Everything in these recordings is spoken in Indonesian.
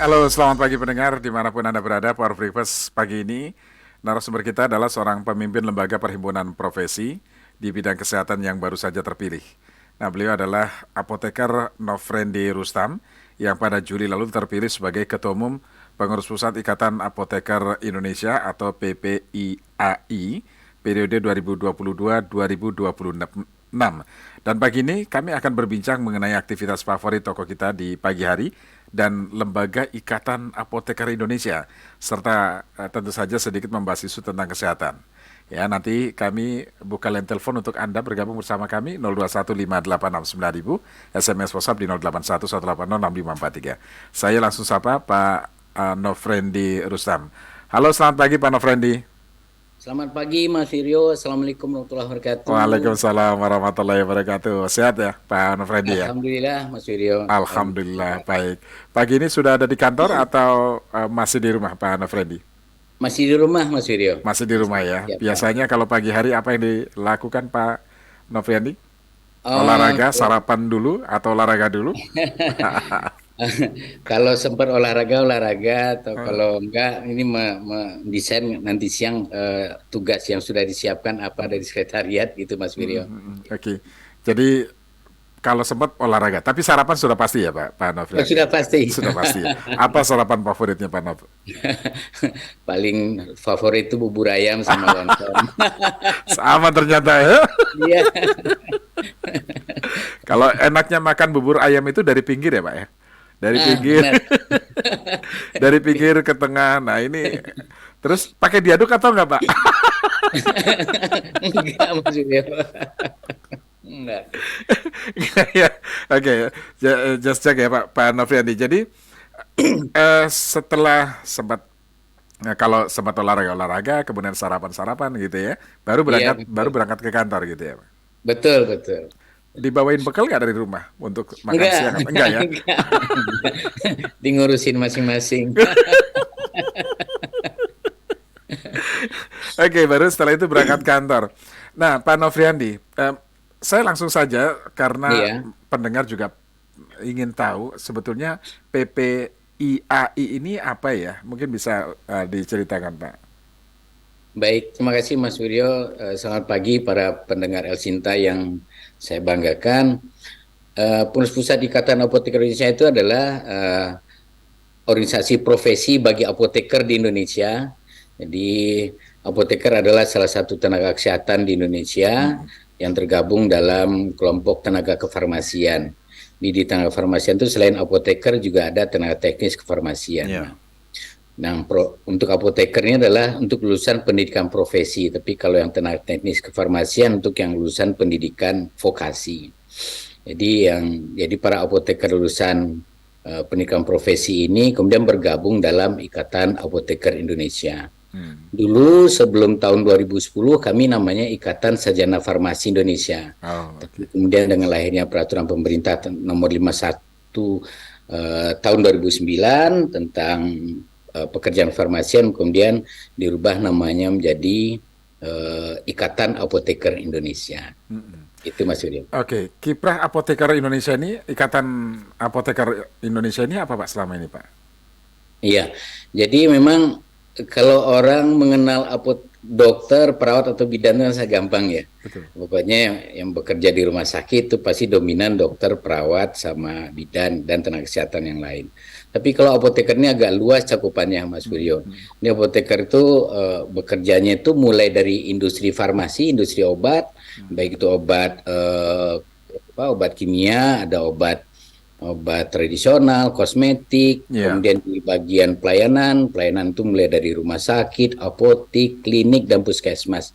Halo, selamat pagi pendengar dimanapun Anda berada. Power Breakfast pagi ini, narasumber kita adalah seorang pemimpin lembaga perhimpunan profesi di bidang kesehatan yang baru saja terpilih. Nah, beliau adalah apoteker Nofrendi Rustam yang pada Juli lalu terpilih sebagai Ketua Umum Pengurus Pusat Ikatan Apoteker Indonesia atau PPIAI periode 2022-2026. Dan pagi ini kami akan berbincang mengenai aktivitas favorit toko kita di pagi hari dan Lembaga Ikatan Apoteker Indonesia, serta tentu saja sedikit membahas isu tentang kesehatan. Ya, nanti kami buka line telepon untuk Anda bergabung bersama kami 0215869000, SMS WhatsApp di 0811806543. Saya langsung sapa Pak Nofrendi Rustam. Halo, selamat pagi Pak Nofrendi. Selamat pagi Mas Firyo, Assalamualaikum warahmatullahi wabarakatuh. Waalaikumsalam warahmatullahi wabarakatuh. Sehat ya Pak Nofrendi ya? Alhamdulillah Mas Firyo. Alhamdulillah baik. Pagi ini sudah ada di kantor atau masih di rumah Pak Nofrendi? Masih di rumah Mas Firyo. Masih di rumah ya. Ya, Pak. Biasanya kalau pagi hari apa yang dilakukan Pak Nofrendi? Eh, Olahraga, sarapan dulu atau olahraga dulu? kalau sempat olahraga atau kalau enggak ini mendesain nanti siang tugas yang sudah disiapkan apa dari sekretariat gitu Mas Firyo. Oke. Jadi kalau sempat olahraga, tapi sarapan sudah pasti ya Pak Oh, Nofrendi? sudah pasti. Sudah pasti ya. Apa sarapan favoritnya Pak Nof? Paling favorit itu bubur ayam sama lontong. Sama ternyata ya. Iya. Kalau enaknya makan bubur ayam itu dari pinggir ya Pak ya? Dari Ah, pinggir, benar. dari pinggir ke tengah. Nah ini, terus pakai diaduk atau enggak Pak? Enggak Mas Firyo. Enggak. Ya, oke, just check ya Pak Nofriandi. Jadi setelah sempat kalau sempat olahraga, kemudian sarapan gitu ya, Iya, baru betul. berangkat ke kantor gitu ya Pak. Betul, betul. Dibawain bekal nggak dari rumah untuk makan Enggak, siang? enggak, Enggak ya? enggak, enggak. Di ngurusin masing-masing. Oke, baru setelah itu berangkat kantor. Nah, Pak Nofriandi, saya langsung saja karena Iya, pendengar juga ingin tahu sebetulnya PPIAI ini apa ya? Mungkin bisa diceritakan, Pak. baik. Terima kasih Mas Suryo. Selamat pagi para pendengar El Sinta yang saya banggakan. Pengurus Pusat Ikatan Apoteker Indonesia itu adalah organisasi profesi bagi apoteker di Indonesia. Jadi apoteker adalah salah satu tenaga kesehatan di Indonesia yang tergabung dalam kelompok tenaga kefarmasian. Di tenaga kefarmasian itu selain apoteker juga ada tenaga teknis kefarmasian. Ya. Nah, untuk apoteker ini adalah untuk lulusan pendidikan profesi, tapi kalau yang tenaga teknis kefarmasian untuk yang lulusan pendidikan vokasi. Jadi para apoteker lulusan pendidikan profesi ini kemudian bergabung dalam Ikatan Apoteker Indonesia. Dulu sebelum tahun 2010 kami namanya Ikatan Sarjana Farmasi Indonesia. Oh, Tapi oke. kemudian dengan lahirnya peraturan pemerintah nomor 51 tahun 2009 tentang pekerjaan farmasian, kemudian dirubah namanya menjadi Ikatan Apoteker Indonesia. Itu Mas Yudin. Oke, kiprah apoteker Indonesia ini, Ikatan Apoteker Indonesia ini apa Pak selama ini, Pak? Iya, jadi memang kalau orang mengenal dokter, perawat atau bidan itu kan sangat gampang ya. Betul. Pokoknya yang bekerja di rumah sakit itu pasti dominan dokter, perawat, sama bidan dan tenaga kesehatan yang lain. Tapi kalau apoteker ini agak luas cakupannya, Mas Suryo. Ini apoteker itu bekerjanya itu mulai dari industri farmasi, industri obat, baik itu obat kimia, ada obat tradisional, kosmetik, Iya. kemudian di bagian pelayanan itu mulai dari rumah sakit, apotik, klinik, dan puskesmas.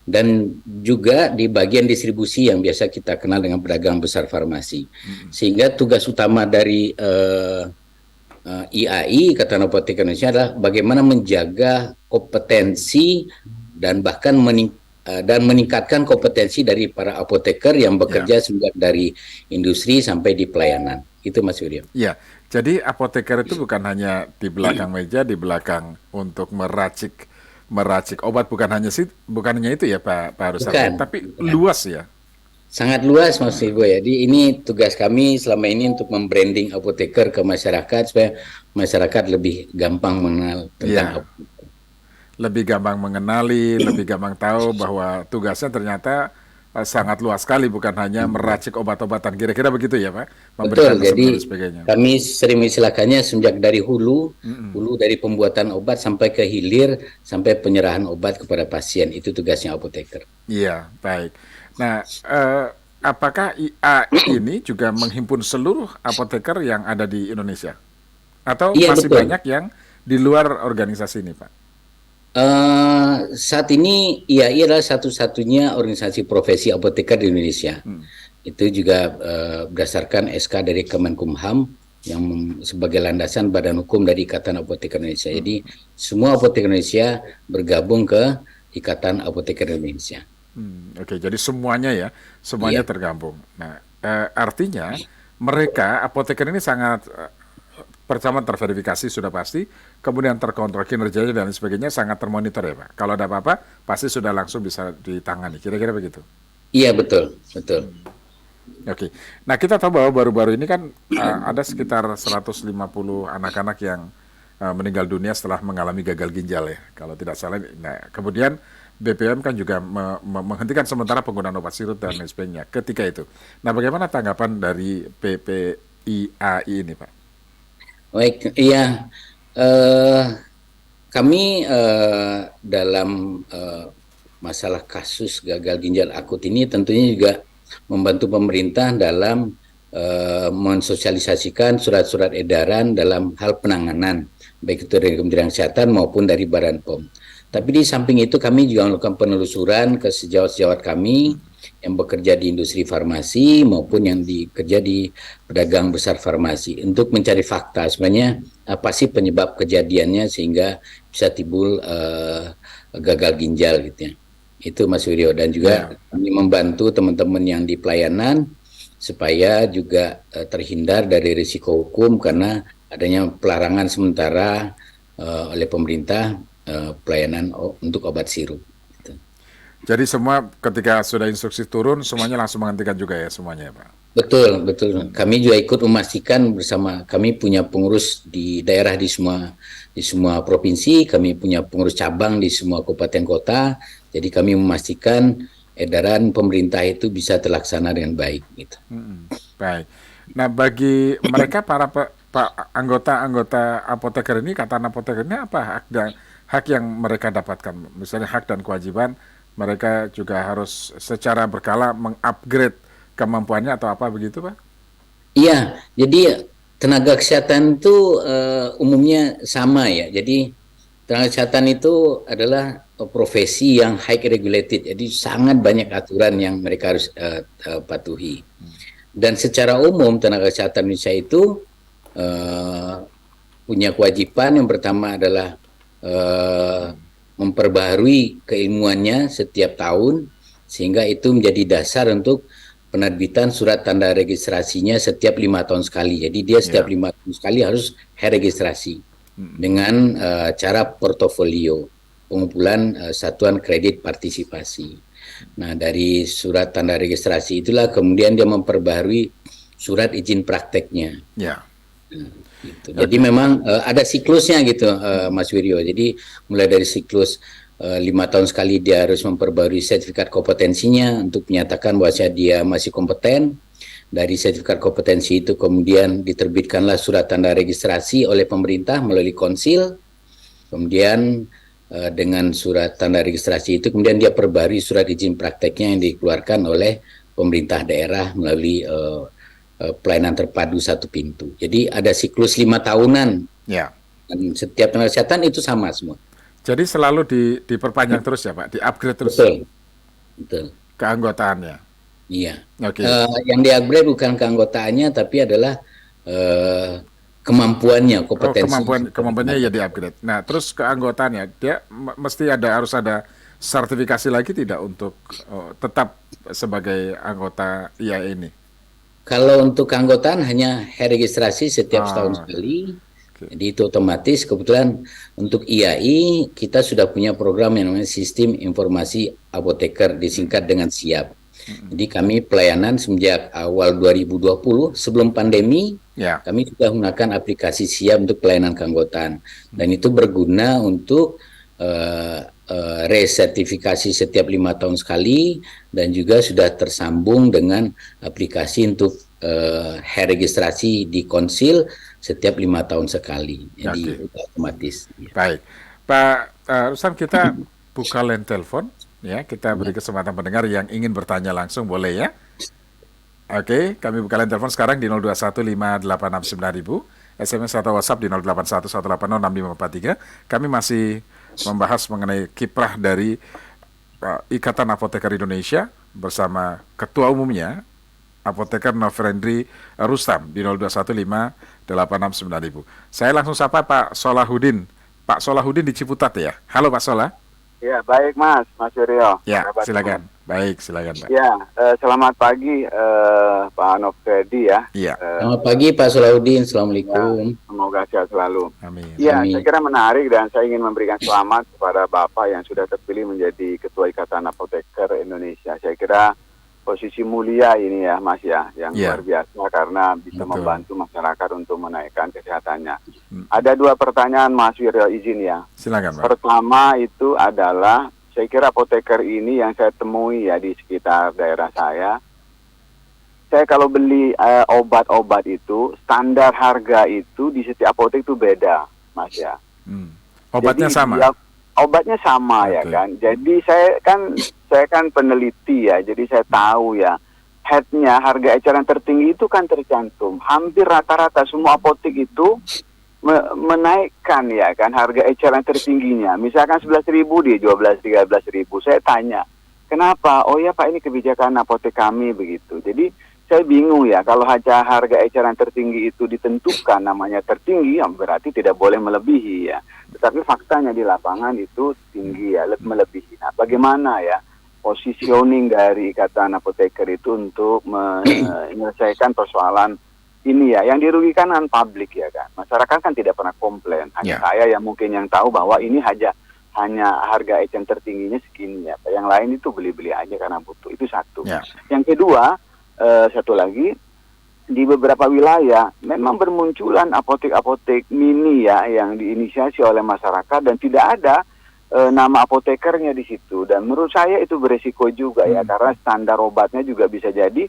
Dan juga di bagian distribusi yang biasa kita kenal dengan pedagang besar farmasi. Sehingga tugas utama dari IAI, Ikatan Apoteker Indonesia, adalah bagaimana menjaga kompetensi dan bahkan meningkatkan kompetensi dari para apoteker yang Ya. bekerja dari industri sampai di pelayanan. Itu Mas Yuryo. Iya, jadi apoteker itu bukan hanya di belakang meja, di belakang untuk meracik meracik obat, bukan hanya itu ya Pak Rustam, Bukan, tapi bukan. luas ya. Sangat luas Mas Ibu ya. Jadi ini tugas kami selama ini untuk membranding apoteker ke masyarakat supaya masyarakat lebih gampang mengenal tentang Iya, lebih gampang mengenali, lebih gampang tahu bahwa tugasnya ternyata sangat luas sekali, bukan hanya apoteker. meracik obat-obatan. Kira-kira begitu ya, Pak? Memberikan Betul. resep dan Jadi sebagainya. kami sering mengistilahkannya sejak dari Mm-mm. hulu dari pembuatan obat sampai ke hilir, sampai penyerahan obat kepada pasien. Itu tugasnya apoteker. Iya, baik. Nah, apakah IA ini juga menghimpun seluruh apoteker yang ada di Indonesia? Atau Iya masih betul. banyak yang di luar organisasi ini, Pak? Saat ini IAI adalah satu-satunya organisasi profesi apoteker di Indonesia. Hmm. Itu juga berdasarkan SK dari Kemenkumham yang sebagai landasan badan hukum dari Ikatan Apoteker Indonesia. Jadi semua apoteker Indonesia bergabung ke Ikatan Apoteker Indonesia. Oke, jadi semuanya ya, semuanya Iya, tergabung. Nah, artinya mereka apoteker ini sangat pertama terverifikasi sudah pasti, kemudian terkontrol kinerjanya dan sebagainya sangat termonitor ya Pak. Kalau ada apa-apa, pasti sudah langsung bisa ditangani. Kira-kira begitu. iya betul, betul. Oke. Nah, kita tahu bahwa baru-baru ini kan ada sekitar 150 anak-anak yang meninggal dunia setelah mengalami gagal ginjal ya. Kalau tidak salah. Nah, kemudian BPOM kan juga menghentikan sementara penggunaan obat sirup dan lain sebagainya ketika itu. Nah, bagaimana tanggapan dari PPIAI ini, Pak? Baik, iya. Eh, Kami dalam masalah kasus gagal ginjal akut ini tentunya juga membantu pemerintah dalam mensosialisasikan surat-surat edaran dalam hal penanganan, baik itu dari Kementerian Kesehatan maupun dari Badan POM. Tapi di samping itu kami juga melakukan penelusuran ke sejawat-sejawat kami yang bekerja di industri farmasi maupun yang bekerja di pedagang besar farmasi untuk mencari fakta sebenarnya apa sih penyebab kejadiannya sehingga bisa timbul gagal ginjal gitu ya. Itu Mas Wiryo, dan juga Ya. kami membantu teman-teman yang di pelayanan supaya juga terhindar dari risiko hukum karena adanya pelarangan sementara oleh pemerintah pelayanan untuk obat sirup. Gitu. Jadi semua ketika sudah instruksi turun, semuanya langsung menghentikan juga ya semuanya ya, Pak? Betul, betul. Kami juga ikut memastikan bersama kami punya pengurus di daerah di semua provinsi, kami punya pengurus cabang di semua kabupaten kota. Jadi kami memastikan edaran pemerintah itu bisa terlaksana dengan baik gitu. Baik. Nah, bagi mereka para anggota-anggota apoteker ini, kata apoteker ini apa hak yang mereka dapatkan? Misalnya hak dan kewajiban, mereka juga harus secara berkala mengupgrade kemampuannya atau apa begitu, Pak? Iya, jadi tenaga kesehatan itu umumnya sama ya. Jadi tenaga kesehatan itu adalah profesi yang high regulated. Jadi sangat banyak aturan yang mereka harus patuhi. Dan secara umum tenaga kesehatan Indonesia itu uh, punya kewajiban yang pertama adalah uh, memperbaharui keilmuannya setiap tahun sehingga itu menjadi dasar untuk penerbitan surat tanda registrasinya setiap 5 tahun sekali. Jadi dia setiap Ya. 5 tahun sekali harus registrasi dengan cara portofolio pengumpulan satuan kredit partisipasi. Nah, dari surat tanda registrasi itulah kemudian dia memperbaharui surat izin prakteknya. Ya. Gitu. Jadi Oke. memang ada siklusnya gitu, Mas Wiryo. Jadi mulai dari siklus 5 tahun sekali dia harus memperbarui sertifikat kompetensinya untuk menyatakan bahwa dia masih kompeten. Dari sertifikat kompetensi itu kemudian diterbitkanlah surat tanda registrasi oleh pemerintah melalui konsil. Kemudian dengan surat tanda registrasi itu kemudian dia perbarui surat izin prakteknya yang dikeluarkan oleh pemerintah daerah melalui pelayanan terpadu satu pintu. Jadi ada siklus 5 tahunan Ya. dan setiap tenaga kesehatan itu sama semua. Jadi selalu diperpanjang terus ya, Pak, di-upgrade terus Betul, betul. keanggotaannya. Iya. Oke. Yang di-upgrade bukan keanggotaannya, tapi adalah eh, kemampuannya, Oh, kompetensinya sebagai kemampuannya tenaga ya kesehatan. di-upgrade. Nah, terus keanggotaannya, dia mesti harus ada sertifikasi lagi tidak untuk tetap sebagai anggota IA ini? Kalau untuk keanggotaan hanya registrasi setiap setahun Ah, sekali. oke. Jadi itu otomatis kebetulan untuk IAI kita sudah punya program yang namanya Sistem Informasi Apoteker disingkat dengan SIAP. Jadi kami pelayanan sejak awal 2020 sebelum pandemi, Ya. kami sudah menggunakan aplikasi Siap untuk pelayanan keanggotaan, dan itu berguna untuk resertifikasi setiap 5 tahun sekali, dan juga sudah tersambung dengan aplikasi untuk registrasi di konsil setiap 5 tahun sekali. Jadi Oke. otomatis. Baik, Pak Rustam, kita buka line telepon, ya. Kita beri kesempatan pendengar yang ingin bertanya langsung, boleh ya? Oke, kami buka line telepon sekarang di 0215869000, SMS atau WhatsApp di 0811806543. Kami masih membahas mengenai kiprah dari Ikatan Apoteker Indonesia bersama Ketua Umumnya, Apoteker Nofrendri Rustam di 0215869000. Saya langsung sapa Pak Solahuddin. Pak Solahuddin di Ciputat ya. Halo Pak Solah. Ya, baik Mas Suryo. Ya, Kabar silakan. Baik, silakan Pak. Ya, selamat pagi Pak Nofredi ya. Iya. Selamat pagi Pak Solahuddin, Assalamualaikum. Semoga sehat selalu. Amin. Ya, Amin. saya kira menarik dan saya ingin memberikan selamat kepada Bapak yang sudah terpilih menjadi Ketua Ikatan Apoteker Indonesia. Saya kira posisi mulia ini ya Mas ya, yang Ya. luar biasa karena bisa Betul. membantu masyarakat untuk menaikkan kesehatannya. Ada 2 pertanyaan Mas Wiryo, izin ya. Silakan Pak. Pertama itu adalah, saya kira apoteker ini yang saya temui ya di sekitar daerah saya kalau beli obat-obat itu, standar harga itu di setiap apotek itu beda, Mas ya. Obatnya Jadi, sama. ya, obatnya sama ya Oke. kan. Jadi saya kan peneliti ya, jadi saya tahu ya. Headnya harga eceran tertinggi itu kan tercantum. Hampir rata-rata semua apotek itu menaikkan ya kan harga eceran tertingginya. Misalkan 11.000 dia jual 13.000. Saya tanya, kenapa? Oh ya Pak, ini kebijakan apotek kami begitu. Jadi saya bingung ya, kalau harga eceran tertinggi itu ditentukan namanya tertinggi, ya berarti tidak boleh melebihi ya. Tetapi faktanya di lapangan itu tinggi ya, melebihi. Nah, bagaimana ya positioning dari Ikatan Apoteker itu untuk menyelesaikan persoalan ini ya, yang dirugikan kan publik ya kan. Masyarakat kan tidak pernah komplain. Hanya saya yang mungkin yang tahu bahwa ini hanya harga eceran tertingginya segini ya. Yang lain itu beli-beli aja karena butuh. Itu satu. Ya. Yang kedua, satu lagi, di beberapa wilayah memang bermunculan apotek-apotek mini ya yang diinisiasi oleh masyarakat dan tidak ada nama apotekernya di situ, dan menurut saya itu beresiko juga ya, karena standar obatnya juga bisa jadi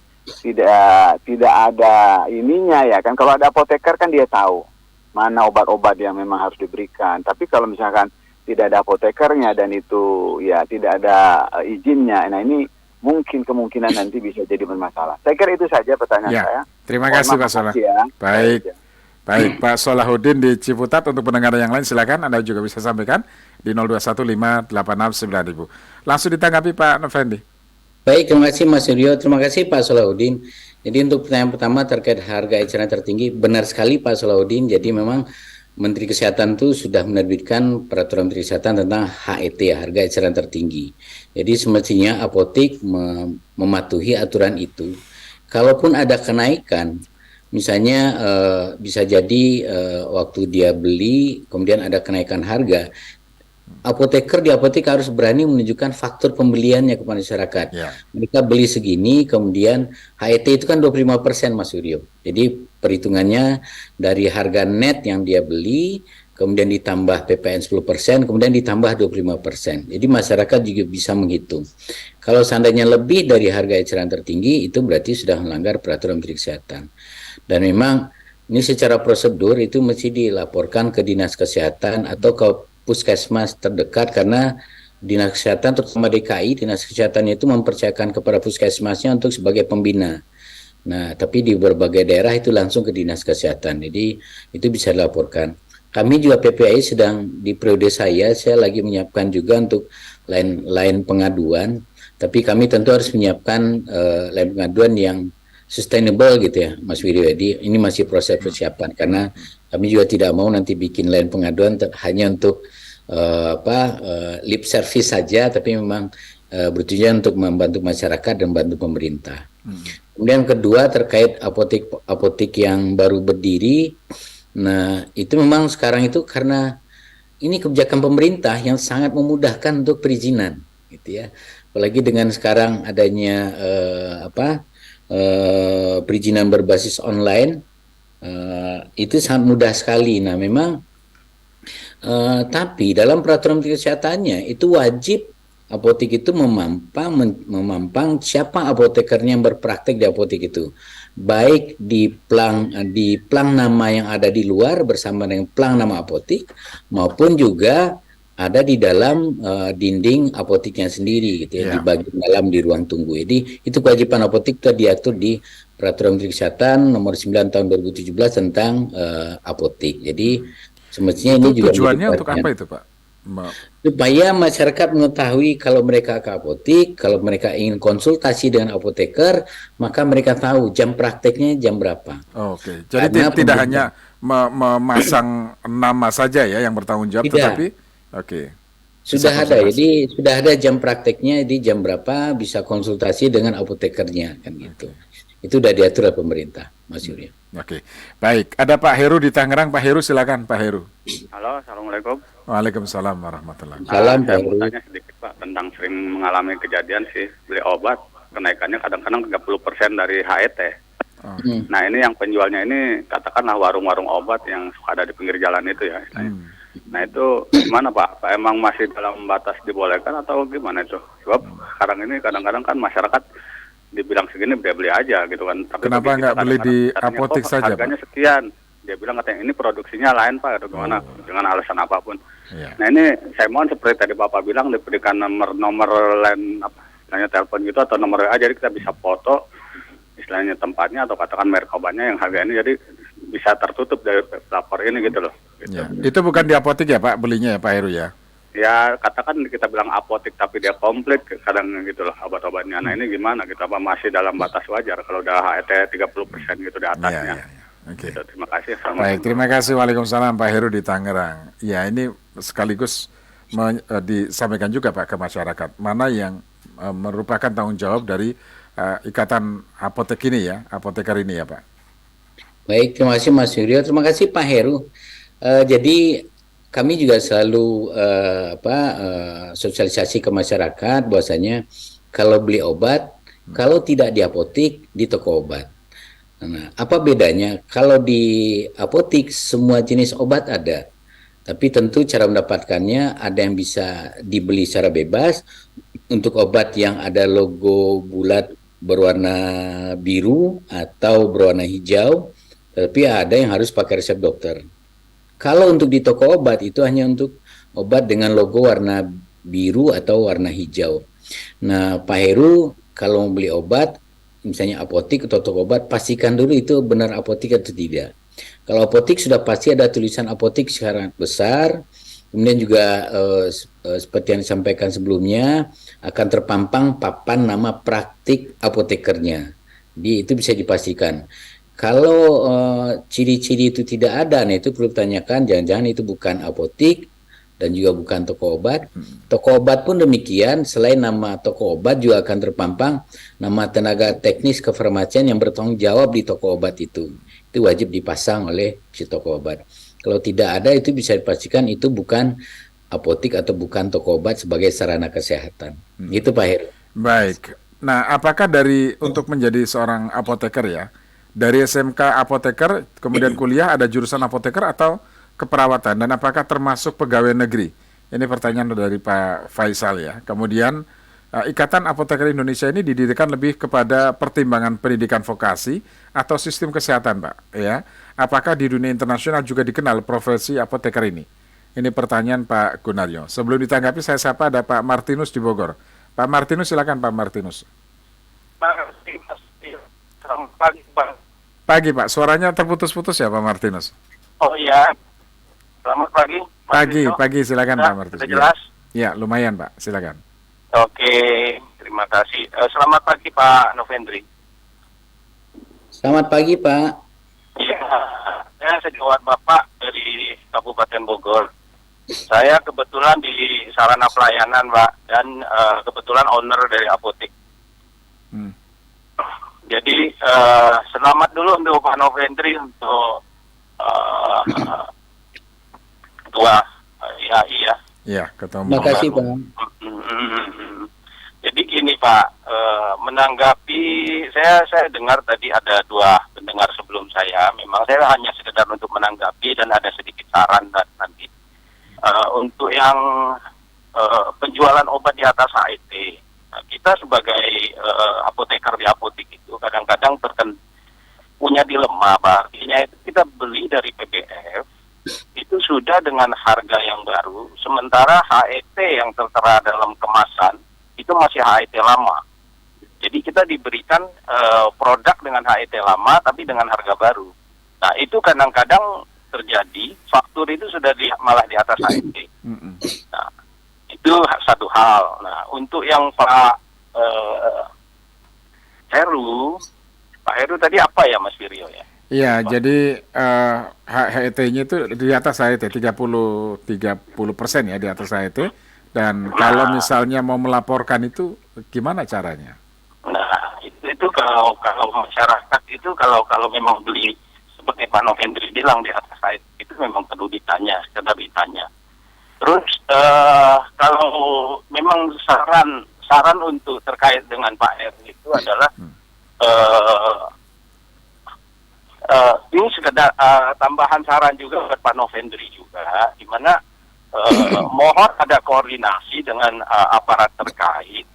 tidak ada ininya ya kan. Kalau ada apoteker kan dia tahu mana obat-obat yang memang harus diberikan, tapi kalau misalkan tidak ada apotekernya dan itu ya tidak ada izinnya, nah ini mungkin kemungkinan nanti bisa jadi bermasalah. Saya kira itu saja pertanyaan Ya. saya. Terima kasih Pak Solah. Ya. Baik. Baik, Pak Solahuddin di Ciputat. Untuk pendengar yang lain silakan Anda juga bisa sampaikan di 0215869000. Langsung ditanggapi Pak Nofrendri. Baik, terima kasih Mas Suryo. Terima kasih Pak Solahuddin. Jadi untuk pertanyaan pertama terkait harga eceran tertinggi, benar sekali Pak Solahuddin. Jadi memang Menteri Kesehatan itu sudah menerbitkan peraturan Menteri Kesehatan tentang HET, harga eceran tertinggi. Jadi semestinya apotek mematuhi aturan itu. Kalaupun ada kenaikan, misalnya bisa jadi waktu dia beli kemudian ada kenaikan harga, apoteker di apotek harus berani menunjukkan faktur pembeliannya kepada masyarakat. Ya. Mereka beli segini, kemudian HET itu kan 25% Mas Suryo. Jadi perhitungannya dari harga net yang dia beli, kemudian ditambah PPN 10%, kemudian ditambah 25%. Jadi masyarakat juga bisa menghitung. Kalau seandainya lebih dari harga eceran tertinggi, itu berarti sudah melanggar peraturan Menteri Kesehatan. Dan memang ini secara prosedur itu mesti dilaporkan ke Dinas Kesehatan atau ke puskesmas terdekat, karena Dinas Kesehatan terutama DKI, Dinas Kesehatan itu mempercayakan kepada puskesmasnya untuk sebagai pembina. Nah, tapi di berbagai daerah itu langsung ke Dinas Kesehatan. Jadi itu bisa dilaporkan. Kami juga PPAI sedang di periode saya lagi menyiapkan juga untuk lain pengaduan, tapi kami tentu harus menyiapkan lain pengaduan yang sustainable gitu ya Mas Wiryo. Jadi ini masih proses persiapan, karena kami juga tidak mau nanti bikin lain pengaduan hanya untuk lip service saja, tapi memang bertujuan untuk membantu masyarakat dan membantu pemerintah. Kemudian kedua terkait apotek yang baru berdiri. Nah, itu memang sekarang itu karena ini kebijakan pemerintah yang sangat memudahkan untuk perizinan. gitu ya. Apalagi dengan sekarang adanya perizinan berbasis online, itu sangat mudah sekali. Nah, memang tapi dalam peraturan Menteri Kesehatannya itu wajib apotek itu memampang siapa apotekernya yang berpraktek di apotek itu, baik di plang nama yang ada di luar bersama dengan plang nama apotek, maupun juga ada di dalam dinding apoteknya sendiri gitu ya, di bagian dalam di ruang tunggu. Jadi itu kewajiban apotek itu diatur di Peraturan Menteri Kesehatan nomor 9 tahun 2017 tentang apotek. Jadi semestinya Itu ini juga menjadi tujuannya untuk perhatian apa itu, Pak? supaya masyarakat mengetahui kalau mereka ke apotek, kalau mereka ingin konsultasi dengan apoteker, maka mereka tahu jam prakteknya jam berapa. Oke, jadi Karena tidak pemerintah hanya memasang nama saja ya yang bertanggung jawab, tidak, tetapi oke, bisa sudah ada. konsultasi. Jadi sudah ada jam prakteknya di jam berapa bisa konsultasi dengan apotekernya kan gitu. Itu sudah diatur oleh pemerintah, Mas Yurya. Oke, baik. Ada Pak Heru di Tangerang. Pak Heru, silakan Pak Heru. Halo, assalamualaikum. Waalaikumsalam warahmatullahi wabarakatuh. Salam Saya Pak mau Heru. tanya sedikit Pak tentang sering mengalami kejadian sih beli obat kenaikannya kadang-kadang 30% dari HET. Nah ini yang penjualnya ini katakanlah warung-warung obat yang suka ada di pinggir jalan itu ya. Nah itu gimana Pak? Apa emang masih dalam batas dibolehkan atau gimana itu? Sebab sekarang ini kadang-kadang kan masyarakat dibilang segini beli aja gitu kan. Tapi Kenapa bagi kita nggak beli di katanya, apotek kok saja, harganya Pak? sekian. Dia bilang katanya ini produksinya lain Pak atau gimana dengan alasan apapun. Iya. Nah ini saya mohon seperti tadi Bapak bilang diberikan nomor line apa istilahnya telepon gitu atau nomor WA jadi kita bisa foto istilahnya tempatnya atau katakan merek obatnya yang harga ini jadi bisa tertutup dari pelapor ini gitu loh. Gitu. Ya. Itu bukan di apotek ya Pak belinya ya Pak Heru ya? Ya katakan kita bilang apotek tapi dia komplit kadang gitu loh obat-obatnya. Nah ini gimana gitu apa masih dalam batas wajar kalau udah HET 30% gitu di atasnya. Iya. Oke. Gitu, terima kasih. Baik, terima kasih. Waalaikumsalam Pak Heru di Tangerang. Ya, ini sekaligus disampaikan juga Pak ke masyarakat. Mana yang merupakan tanggung jawab dari ikatan apotek ini ya, apoteker ini ya Pak. Baik, terima kasih Mas Yurya. Terima kasih Pak Heru. Jadi kami juga selalu sosialisasi ke masyarakat bahwasanya kalau beli obat, kalau tidak di apotek, di toko obat. Nah, apa bedanya? Kalau di apotek semua jenis obat ada, tapi tentu cara mendapatkannya ada yang bisa dibeli secara bebas. Untuk obat yang ada logo bulat berwarna biru atau berwarna hijau, tapi ada yang harus pakai resep dokter. Kalau untuk di toko obat itu hanya untuk obat dengan logo warna biru atau warna hijau. Nah, Pak Heru kalau mau beli obat, misalnya apotek atau toko obat, pastikan dulu itu benar apotek atau tidak. Kalau apotek sudah pasti ada tulisan apotek secara besar, kemudian juga seperti yang disampaikan sebelumnya, akan terpampang papan nama praktik apotekernya. Jadi itu bisa dipastikan. Kalau ciri-ciri itu tidak ada, nah itu perlu ditanyakan, jangan-jangan itu bukan apotek dan juga bukan toko obat. Toko obat pun demikian, selain nama toko obat juga akan terpampang nama tenaga teknis kefarmasian yang bertanggung jawab di toko obat itu. Itu wajib dipasang oleh si toko obat. Kalau tidak ada itu bisa dipastikan itu bukan apotek atau bukan toko obat sebagai sarana kesehatan. Itu Pak Heru. Baik. Nah, apakah untuk menjadi seorang apoteker ya, dari SMK apoteker kemudian kuliah ada jurusan apoteker atau keperawatan dan apakah termasuk pegawai negeri? Ini pertanyaan dari Pak Faisal ya. Kemudian Ikatan Apoteker Indonesia ini didirikan lebih kepada pertimbangan pendidikan vokasi atau sistem kesehatan, Pak. Ya, apakah di dunia internasional juga dikenal profesi apoteker ini? Ini pertanyaan Pak Gunaryo. Sebelum ditanggapi saya sapa ada Pak Martinus di Bogor. Pak Martinus silakan Pak Martinus. Selamat pagi, Pak. Pagi Pak, suaranya terputus-putus ya Pak Martinus. Oh iya, selamat pagi. Pagi silakan Pak Martinus. Sudah jelas? Ya, lumayan Pak, silakan. Oke, terima kasih. Selamat pagi Pak Novendri. Selamat pagi Pak. Ya, saya sejawat Bapak dari Kabupaten Bogor. Saya kebetulan di sarana pelayanan Pak dan kebetulan owner dari apotek. Jadi selamat dulu untuk Pak Novendri untuk ketua IAI ya. Iya, ketemu. Terima kasih Pak. begini Pak, menanggapi saya dengar tadi ada dua pendengar sebelum saya. Memang saya hanya sekedar untuk menanggapi dan ada sedikit saran dan nanti untuk yang penjualan obat di atas HET. Nah, kita sebagai apoteker di apotek itu kadang-kadang punya dilema Pak. Artinya itu kita beli dari PBF itu sudah dengan harga yang baru, sementara HET yang tertera dalam kemasan itu masih HET lama. Jadi kita diberikan produk dengan HET lama tapi dengan harga baru. Nah itu kadang-kadang terjadi, faktur itu sudah malah di atas HET. Nah itu satu hal. Nah untuk yang Pak Heru tadi apa ya Mas Wiryo ya? Iya, jadi HET-nya itu di atas HET 30% ya, di atas HET. Dan kalau misalnya mau melaporkan itu gimana caranya? Nah, itu kalau masyarakat itu kalau memang beli seperti Pak Novendri bilang di atas HET itu memang perlu ditanya, sekedar ditanya. Terus kalau memang saran untuk terkait dengan Pak R itu adalah ini sekedar tambahan saran juga buat Pak Novendri juga, di mana mohon ada koordinasi dengan aparat terkait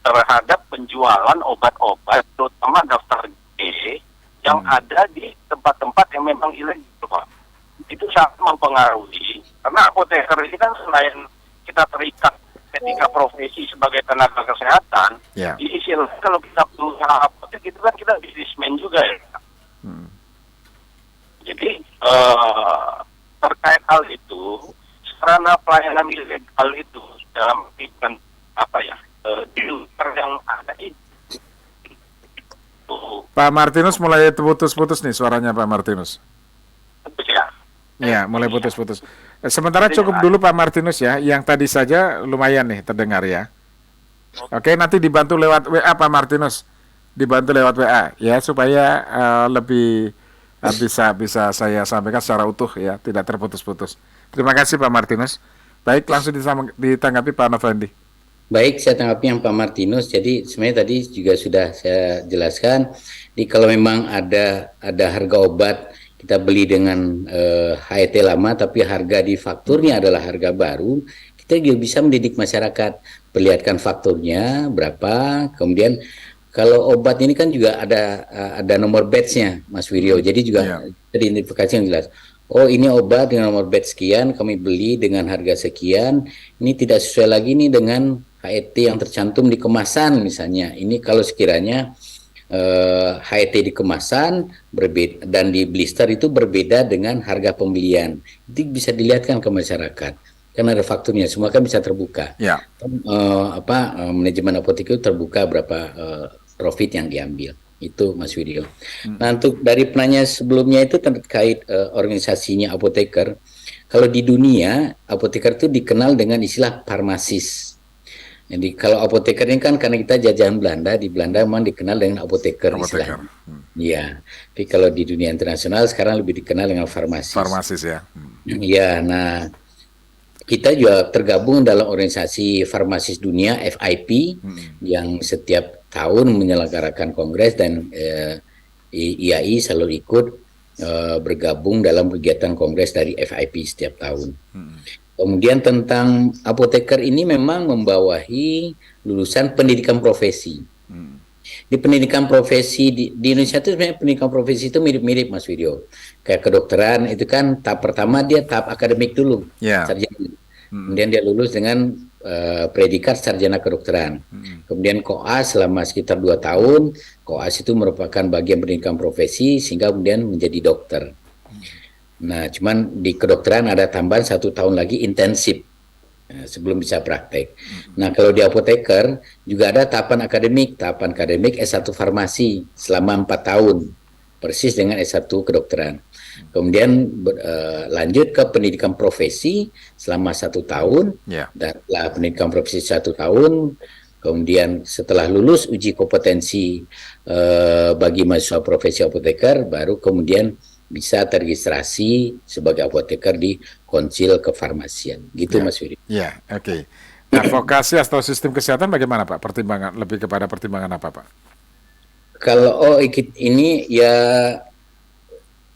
terhadap penjualan obat-obat, terutama daftar G yang ada di tempat-tempat yang memang ilegal, Pak. Itu sangat mempengaruhi, karena apoteker ini kan selain kita terikat etika profesi sebagai tenaga kesehatan, di sisi lain kalau kita berusaha apotek itu kan kita bisnismen juga ya. Jadi terkait hal itu, sarana pelayanan ilegal itu dalam artian apa ya, di luar yang ada itu. Pak Martinus mulai putus-putus nih suaranya Pak Martinus. Ya, mulai putus-putus. Sementara cukup dulu Pak Martinus ya, yang tadi saja lumayan nih terdengar ya. Oke, nanti dibantu lewat WA Pak Martinus, dibantu lewat WA ya supaya lebih bisa saya sampaikan secara utuh ya, tidak terputus-putus. Terima kasih Pak Martinus. Baik, langsung ditanggapi Pak Novandi. Baik, saya tanggapi yang Pak Martinus. Jadi sebenarnya tadi juga sudah saya jelaskan. Jadi kalau memang ada harga obat kita beli dengan HET lama, tapi harga di fakturnya adalah harga baru, kita juga bisa mendidik masyarakat, perlihatkan fakturnya berapa, kemudian kalau obat ini kan juga ada nomor batch-nya, Mas Wiryo. Jadi juga identifikasi yang jelas. Oh, ini obat dengan nomor batch sekian, kami beli dengan harga sekian. Ini tidak sesuai lagi nih dengan HET yang tercantum di kemasan misalnya. Ini kalau sekiranya HET di kemasan berbeda dan di blister itu berbeda dengan harga pembelian. Itu bisa dilihatkan ke masyarakat. Karena ada fakturnya, semua kan bisa terbuka. Manajemen apotek itu terbuka berapa profit yang diambil. Itu Mas Widyo. Nah, untuk dari penanya sebelumnya itu terkait organisasinya apoteker. Kalau di dunia, apoteker itu dikenal dengan istilah farmasis. Jadi kalau apoteker ini kan karena kita jajahan Belanda, di Belanda memang dikenal dengan apoteker. Iya. Tapi kalau di dunia internasional sekarang lebih dikenal dengan farmasis. Farmasis ya. Iya, nah kita juga tergabung dalam organisasi farmasis dunia FIP yang setiap tahun menyelenggarakan kongres dan IAI selalu ikut bergabung dalam kegiatan kongres dari FIP setiap tahun. Kemudian tentang apoteker ini memang membawahi lulusan pendidikan profesi. Di pendidikan profesi di Indonesia itu sebenarnya pendidikan profesi itu mirip-mirip Mas Widyo. Kayak kedokteran itu kan tahap pertama dia tahap akademik dulu, sarjana. Kemudian dia lulus dengan predikat sarjana kedokteran. Kemudian koas selama sekitar 2 tahun. Koas itu merupakan bagian pendidikan profesi sehingga kemudian menjadi dokter. Nah, cuman di kedokteran ada tambahan 1 tahun lagi intensif sebelum bisa praktek. Nah, kalau di apoteker juga ada tahapan akademik S1 farmasi selama 4 tahun, persis dengan S1 kedokteran. Kemudian lanjut ke pendidikan profesi selama 1 tahun, dan setelah pendidikan profesi 1 tahun, kemudian setelah lulus uji kompetensi bagi mahasiswa profesi apoteker, baru kemudian bisa terregistrasi sebagai apoteker di Konsil Kefarmasian. Gitu Mas Widi. Ya, oke. Nah, vokasi atau sistem kesehatan bagaimana Pak? Lebih kepada pertimbangan apa Pak? Kalau ini ya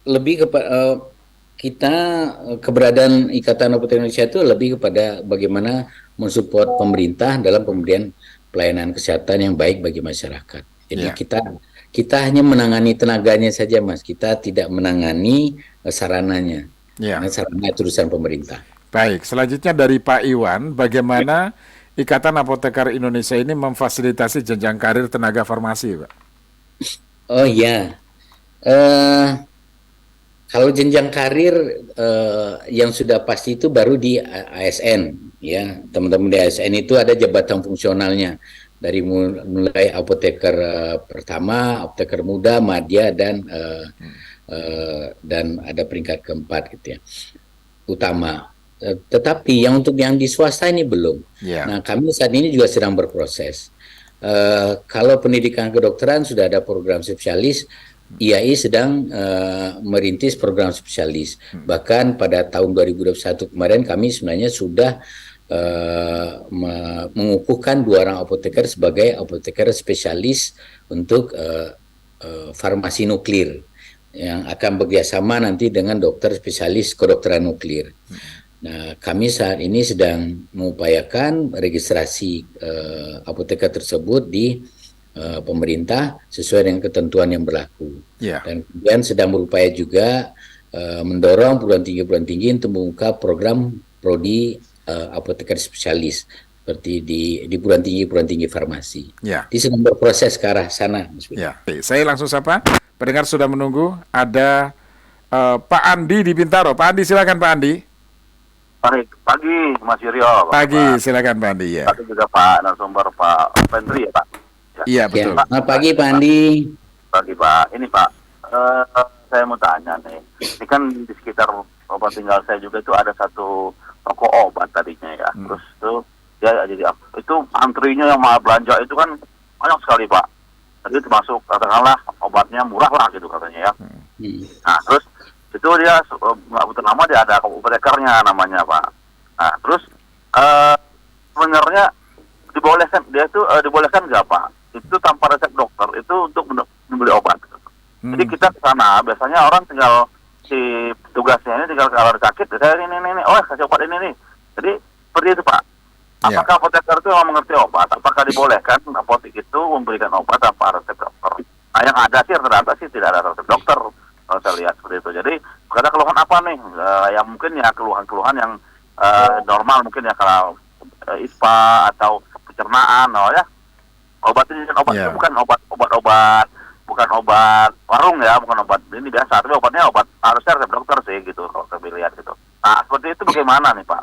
lebih kepada kita keberadaan Ikatan Apotek Indonesia itu lebih kepada bagaimana mensupport pemerintah dalam pemberian pelayanan kesehatan yang baik bagi masyarakat. Jadi kita hanya menangani tenaganya saja, Mas. Kita tidak menangani sarananya. Karena sarana itu urusan pemerintah. Baik, selanjutnya dari Pak Iwan, bagaimana Ikatan Apoteker Indonesia ini memfasilitasi jenjang karir tenaga farmasi, Pak? Oh iya. Kalau jenjang karir yang sudah pasti itu baru di ASN, ya. Teman-teman di ASN itu ada jabatan fungsionalnya dari mulai apoteker pertama, apoteker muda, madya dan ada peringkat keempat gitu ya, utama. Tetapi untuk yang di swasta ini belum. Nah, kami saat ini juga sedang berproses. Kalau pendidikan kedokteran sudah ada program spesialis. IAI sedang merintis program spesialis. Bahkan pada tahun 2021 kemarin kami sebenarnya sudah mengukuhkan 2 orang apoteker sebagai apoteker spesialis untuk farmasi nuklir yang akan bekerjasama nanti dengan dokter spesialis kedokteran nuklir. Nah, kami saat ini sedang mengupayakan registrasi apoteker tersebut di pemerintah sesuai dengan ketentuan yang berlaku. Dan kemudian sedang berupaya juga mendorong perguruan tinggi untuk membuka program prodi apoteker spesialis seperti di perguruan tinggi farmasi. Di sedang berproses ke arah sana. Saya langsung sapa. Pendengar sudah menunggu. Ada Pak Andi di Bintaro. Pak Andi, silakan Pak Andi. Pagi Mas Yuryo. Pagi, silakan Pak Andi ya. Pagi juga Pak narasumber Pak Pendri ya Pak. Iya betul. Selamat pagi Pak Andi. Pagi Pak. Ini Pak, saya mau tanya nih. Ini kan di sekitar tempat tinggal saya juga itu ada satu toko obat tadinya ya. Terus itu ya jadi itu antrinya yang mau belanja itu kan banyak sekali Pak. Jadi termasuk katakanlah obatnya murah lah gitu katanya ya. Nah terus itu dia nggak butuh lama dia ada apotekernya namanya Pak. Nah terus sebenarnya dibolehkan nggak Pak? Itu tanpa resep dokter itu untuk membeli obat. Jadi kita ke sana biasanya orang tinggal si petugasnya ini tinggal kalau sakit saya ini kasih obat ini nih. Jadi seperti itu Pak. Apakah apoteker itu memang mengerti obat? Apakah dibolehkan apotek itu memberikan obat tanpa resep dokter? Nah yang ada sih ternyata sih tidak ada resep dokter kalau saya lihat seperti itu. Jadi ada keluhan apa nih? Yang mungkin ya keluhan-keluhan yang normal mungkin ya kalau ISPA atau pencernaan, ya. Obat itu bukan bukan obat warung ya, bukan obat ini biasa, tapi obatnya harusnya resep dokter sih gitu kalau saya lihat gitu. Nah seperti itu bagaimana nih Pak?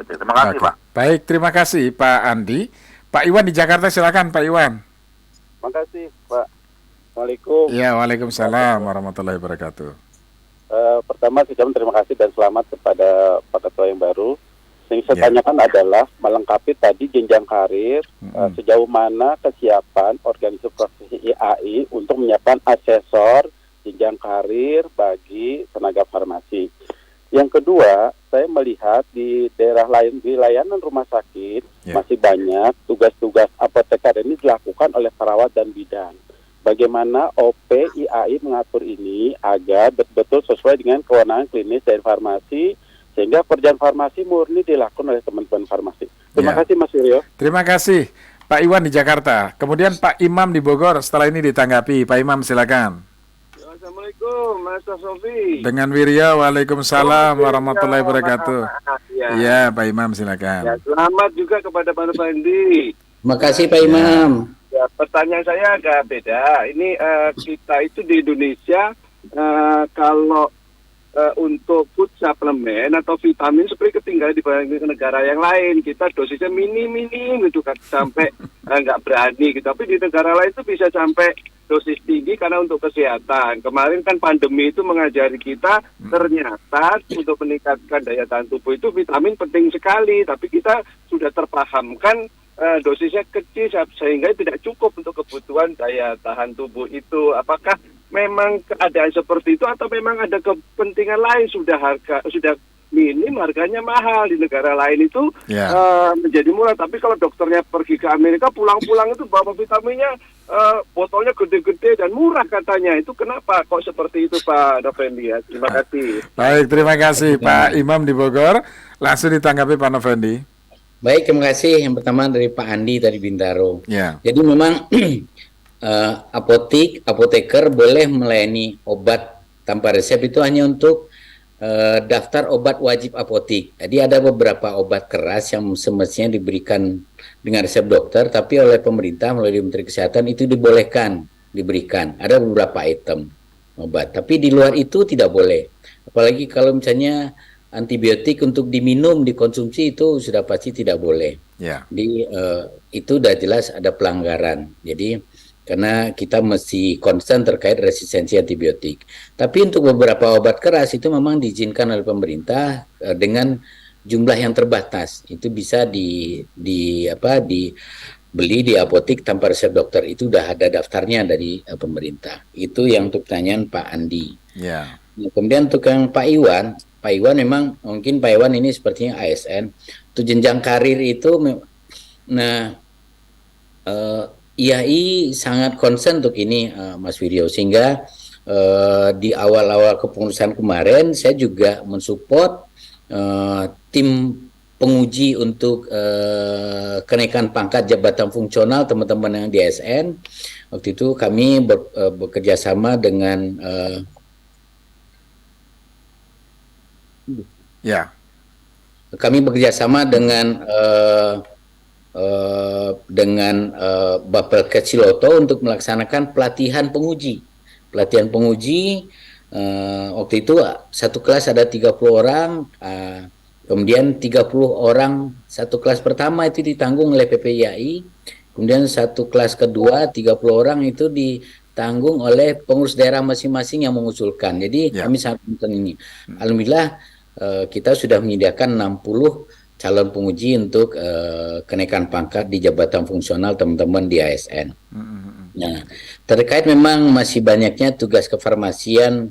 Terima kasih Pak. Baik, terima kasih Pak Andi. Pak Iwan di Jakarta, silakan Pak Iwan. Terima kasih Pak. Assalamualaikum. Ya, waalaikumsalam warahmatullahi wabarakatuh. Pertama saya ucapkan terima kasih dan selamat kepada Pak Ketua yang baru. Yang saya tanyakan adalah melengkapi tadi jenjang karir, sejauh mana kesiapan organisasi profesi IAI untuk menyiapkan asesor jenjang karir bagi tenaga farmasi. Yang kedua, saya melihat di daerah lain, di layanan rumah sakit, masih banyak tugas-tugas apoteker ini dilakukan oleh perawat dan bidan. Bagaimana OP IAI mengatur ini agar betul-betul sesuai dengan kewenangan klinis dari farmasi, sehingga pekerjaan farmasi murni dilakukan oleh teman-teman farmasi. Terima kasih Mas Yuryo. Terima kasih Pak Iwan di Jakarta. Kemudian Pak Imam di Bogor, setelah ini ditanggapi. Pak Imam silakan. Assalamualaikum Mas Sofi. Dengan Wirya, waalaikumsalam warahmatullahi wabarakatuh. Ya Pak Imam silakan. Ya, selamat juga kepada Pak Pandi. Terima kasih Pak Imam. Ya, pertanyaan saya agak beda. Ini kita itu di Indonesia kalau untuk food supplement atau vitamin seperti ketinggalan dibanding negara yang lain. Kita dosisnya minim gitu kan, sampai nggak berani gitu. Tapi di negara lain itu bisa sampai dosis tinggi karena untuk kesehatan. Kemarin kan pandemi itu mengajari kita ternyata untuk meningkatkan daya tahan tubuh itu vitamin penting sekali. Tapi kita sudah terpahamkan dosisnya kecil sehingga tidak cukup untuk kebutuhan daya tahan tubuh itu. Apakah memang keadaan seperti itu atau memang ada kepentingan lain? Sudah minim harganya mahal, di negara lain itu Ya. menjadi murah. Tapi kalau dokternya pergi ke Amerika, pulang-pulang itu bawa vitaminnya botolnya gede-gede dan murah katanya. Itu kenapa kok seperti itu, Pak Novendi? Ya, terima kasih. Baik, terima kasih Pak Imam di Bogor. Langsung ditanggapi Pak Novendi. Baik, terima kasih. Yang pertama dari Pak Andi dari Bintaro. Ya. Jadi memang apoteker boleh melayani obat tanpa resep itu hanya untuk daftar obat wajib apotik. Jadi ada beberapa obat keras yang semestinya diberikan dengan resep dokter, tapi oleh pemerintah melalui Menteri Kesehatan itu dibolehkan diberikan. Ada beberapa item obat, tapi di luar itu tidak boleh. Apalagi kalau misalnya antibiotik untuk diminum, dikonsumsi itu sudah pasti tidak boleh. Ya. Itu udah jelas ada pelanggaran. Jadi karena kita mesti concern terkait resistensi antibiotik. Tapi untuk beberapa obat keras itu memang diizinkan oleh pemerintah dengan jumlah yang terbatas. Itu bisa dibeli di apotik tanpa resep dokter. Itu udah ada daftarnya dari pemerintah. Itu yang untuk pertanyaan Pak Andi. Ya. Nah, kemudian untuk yang Pak Iwan memang mungkin Pak Iwan ini sepertinya ASN. Untuk jenjang karir itu, IAI sangat concern untuk ini, Mas Wiryo, sehingga di awal-awal kepengurusan kemarin saya juga mensupport tim penguji untuk kenaikan pangkat jabatan fungsional teman-teman yang di ASN. Waktu itu kami bekerja sama dengan Bapelkes Ciloto untuk melaksanakan pelatihan penguji. Waktu itu satu kelas ada 30 orang, kemudian 30 orang satu kelas pertama itu ditanggung oleh PPIAI, kemudian satu kelas kedua 30 orang itu ditanggung oleh pengurus daerah masing-masing yang mengusulkan. Jadi kami sangat penting ini. Alhamdulillah kita sudah menyediakan 60 calon penguji untuk kenaikan pangkat di jabatan fungsional teman-teman di ASN. Nah, terkait memang masih banyaknya tugas kefarmasian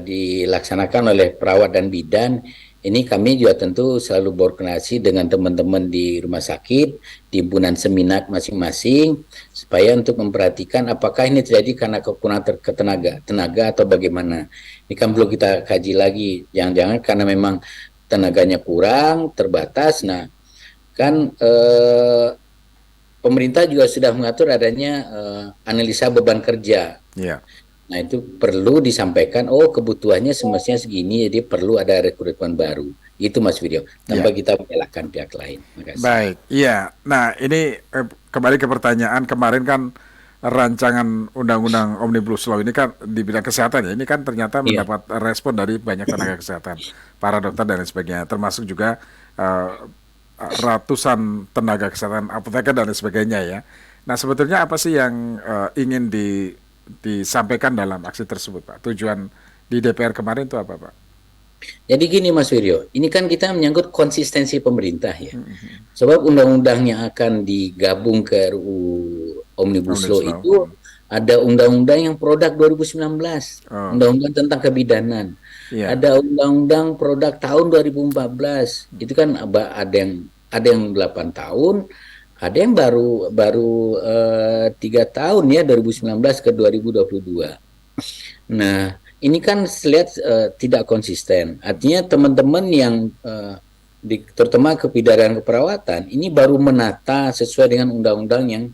dilaksanakan oleh perawat dan bidan, ini kami juga tentu selalu berkoordinasi dengan teman-teman di rumah sakit, di himpunan seminat masing-masing, supaya untuk memperhatikan apakah ini terjadi karena kekurangan tenaga atau bagaimana. Ini kan perlu kita kaji lagi, jangan-jangan karena memang tenaganya kurang, terbatas. Nah, kan pemerintah juga sudah mengatur adanya analisa beban kerja. Yeah. Nah, itu perlu disampaikan, kebutuhannya semestinya segini, jadi perlu ada rekrutmen baru. Itu Mas Wiryo, tanpa kita menyalahkan pihak lain. Makasih. Baik, iya. Nah, ini kembali ke pertanyaan kemarin kan rancangan undang-undang Omnibus Law ini kan di bidang kesehatan ya, ini kan ternyata mendapat respon dari banyak tenaga kesehatan, para dokter dan lain sebagainya, termasuk juga ratusan tenaga kesehatan apoteker dan lain sebagainya ya. Nah, sebetulnya apa sih yang ingin disampaikan dalam aksi tersebut, Pak? Tujuan di DPR kemarin itu apa, Pak? Jadi gini Mas Wiryo, ini kan kita menyangkut konsistensi pemerintah ya. Sebab undang-undang yang akan digabung ke RUU Omnibus Law itu ada undang-undang yang produk 2019, undang-undang tentang kebidanan. Ada undang-undang produk tahun 2014. Itu kan ada yang 8 tahun, ada yang baru 3 tahun ya, 2019 ke 2022. Nah, ini kan lihat tidak konsisten. Artinya teman-teman yang terutama kebidanan keperawatan ini baru menata sesuai dengan undang-undang yang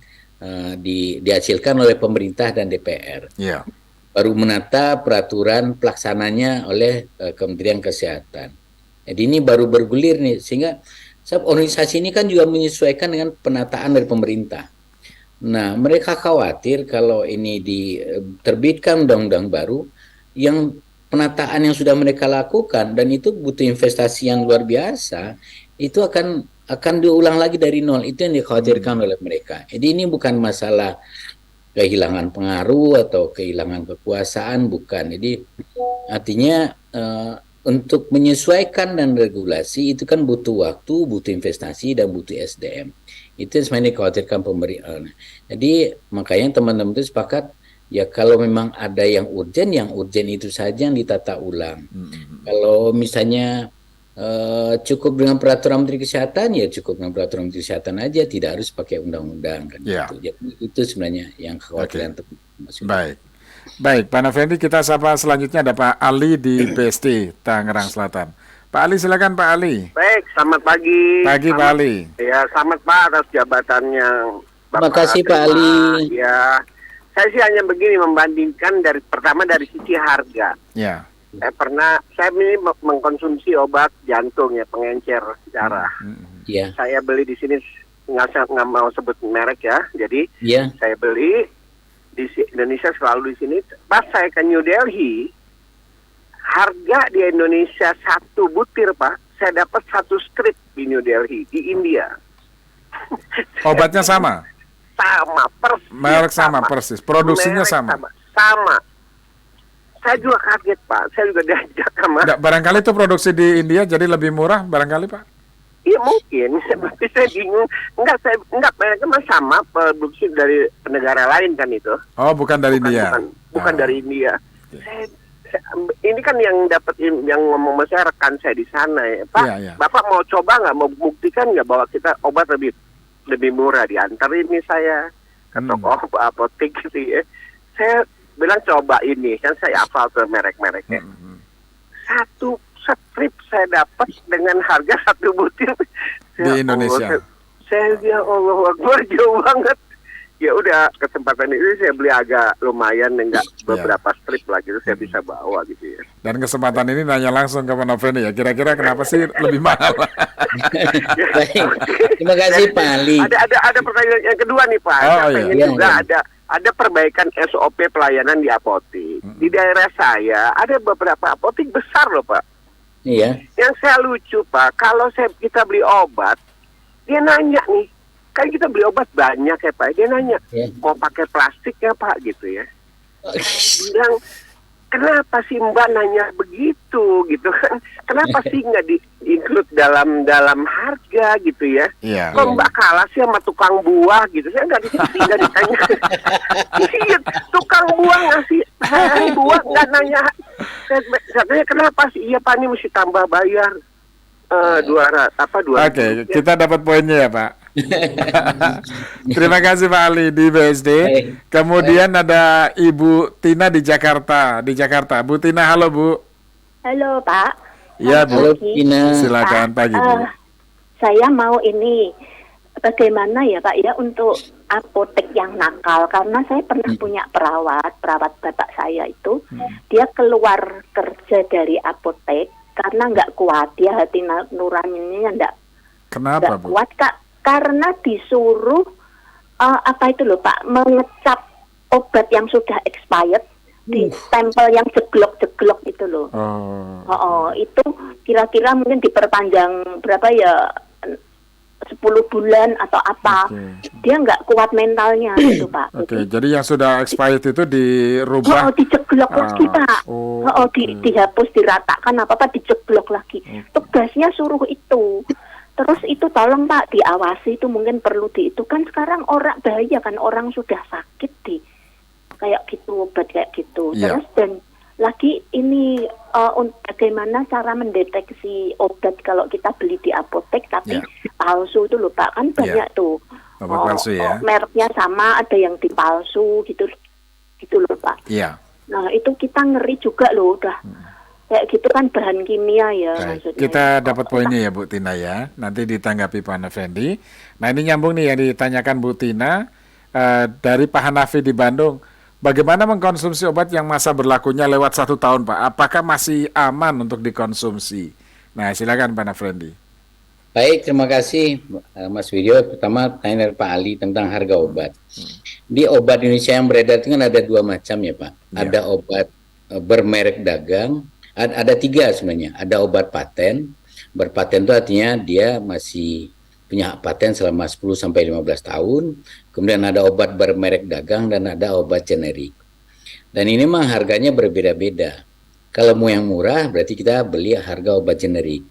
dihasilkan oleh pemerintah dan DPR. Yeah. Baru menata peraturan pelaksananya oleh Kementerian Kesehatan. Jadi ini baru bergulir nih, sehingga organisasi ini kan juga menyesuaikan dengan penataan dari pemerintah. Nah, mereka khawatir kalau ini diterbitkan undang-undang baru, yang penataan yang sudah mereka lakukan dan itu butuh investasi yang luar biasa, itu akan diulang lagi dari nol. Itu yang dikhawatirkan oleh mereka. Jadi ini bukan masalah kehilangan pengaruh atau kehilangan kekuasaan, bukan. Jadi artinya untuk menyesuaikan dan regulasi itu kan butuh waktu, butuh investasi, dan butuh SDM. Itu yang sebenarnya dikhawatirkan pemerintah. Jadi makanya teman-teman itu sepakat, ya kalau memang ada yang urgen itu saja yang ditata ulang. Kalau misalnya Cukup dengan peraturan Menteri Kesehatan, ya cukup dengan peraturan Menteri Kesehatan aja, tidak harus pakai undang-undang kan Ya. gitu. Jadi itu sebenarnya yang kekhawatiran Mas Yudi. Baik. Baik, Pak Nafendi, kita sapa selanjutnya ada Pak Ali di BSD Tangerang Selatan. Pak Ali, silakan Pak Ali. Baik, selamat pagi. Pagi Pak Ali. Ya, selamat Pak atas jabatannya. Terima kasih Pak Ali. Ya, saya sih hanya begini membandingkan pertama dari sisi harga. Ya. Saya ini mengkonsumsi obat jantung ya, pengencer darah. Ya. Saya beli di sini, nggak mau sebut merek ya. Jadi Ya. saya beli di Indonesia, selalu di sini. Pas saya ke New Delhi, harga di Indonesia 1 butir Pak, saya dapat 1 strip di New Delhi, di India. Obatnya sama? Sama, persis. Merek sama, persis. Produksinya Merek sama? Sama. Saya juga kaget Pak, saya juga diajak sama. Barangkali itu produksi di India jadi lebih murah barangkali Pak? Iya mungkin, tapi saya bingung. Enggak, mereka mah sama produksi dari negara lain kan itu. Oh, bukan dari India? Bukan dari India. Ini kan yang dapat, yang ngomong sama saya rekan saya di sana ya. Pak, Bapak mau coba nggak, mau buktikan nggak bahwa kita obat lebih murah, diantar ini saya ke toko apotek gitu ya. Saya bilang coba ini, kan saya hafal tuh merek-mereknya. 1 strip saya dapat dengan harga 1 butir di Indonesia. Saya ya Allah Akbar, jauh banget. Ya udah, kesempatan ini saya beli agak lumayan, enggak beberapa strip lah gitu, saya bisa bawa gitu ya. Dan kesempatan ini nanya langsung ke Pak Nafendi ya, kira-kira kenapa sih lebih mahal? Baik. Terima kasih Pak Ali. Ada pertanyaan yang kedua nih Pak. Ada perbaikan SOP pelayanan di apotek. Di daerah saya ada beberapa apotek besar loh Pak. Iya. Yang saya lucu Pak, kalau kita beli obat, dia nanya nih, kan kita beli obat banyak ya Pak, dia nanya, mau pakai plastik ya Pak gitu ya. Bilang, kenapa sih Mbak nanya begitu gitu kan? Kenapa sih nggak di-include dalam harga gitu ya? Kok Mbak kalah sih sama tukang buah gitu? Saya nggak ditanya. Iya, tukang buah ngasih buah nggak nanya. Saya tanya kenapa sih? Iya Pak, ini mesti tambah bayar 200. Oke, kita dapat poinnya ya Pak. Terima kasih Pak Ali di BSD. Kemudian ada Ibu Tina di Jakarta. Bu Tina, halo Bu. Halo Pak. Iya Bu. Halo Tina. Silakan pagi Bu. Saya mau ini, bagaimana ya Pak ya untuk apotek yang nakal, karena saya pernah punya perawat bapak saya itu, dia keluar kerja dari apotek karena nggak kuat, dia hati nuraninya nggak kuat Kak, karena disuruh itu loh Pak, mengecap obat yang sudah expired di stempel yang jeglok-jeglok itu loh. Itu kira-kira mungkin diperpanjang berapa ya, 10 bulan atau apa. Dia nggak kuat mentalnya gitu Pak. Jadi yang sudah expired itu dirubah, dijeglok lagi Pak. Dihapus, diratakan apa dijeglok lagi. Tugasnya suruh itu. Terus itu tolong Pak diawasi, itu mungkin perlu itu kan sekarang orang bahaya kan, orang sudah sakit kayak gitu, obat kayak gitu. Terus dan lagi ini bagaimana cara mendeteksi obat kalau kita beli di apotek tapi palsu itu loh Pak, kan banyak tuh palsu ya. Mereknya sama, ada yang dipalsu gitu loh Pak. Nah itu kita ngeri juga loh, udah kayak gitu kan bahan kimia ya. Kita dapat poinnya ya Bu Tina ya. Nanti ditanggapi Pak Nafendi. Nah ini nyambung nih yang ditanyakan Bu Tina dari Pak Hanafi di Bandung. Bagaimana mengkonsumsi obat yang masa berlakunya lewat 1 tahun Pak? Apakah masih aman untuk dikonsumsi? Nah silakan Pak Nafendi. Baik, terima kasih Mas Widyo. Pertama tanya dari Pak Ali tentang harga obat. Di obat Indonesia yang beredar itu kan ada 2 macam ya Pak. Ada obat bermerek dagang, ada 3 sebenarnya. Ada obat paten. Berpaten itu artinya dia masih punya hak paten selama 10-15 tahun. Kemudian ada obat bermerek dagang dan ada obat generik. Dan ini memang harganya berbeda-beda. Kalau mau yang murah berarti kita beli harga obat generik.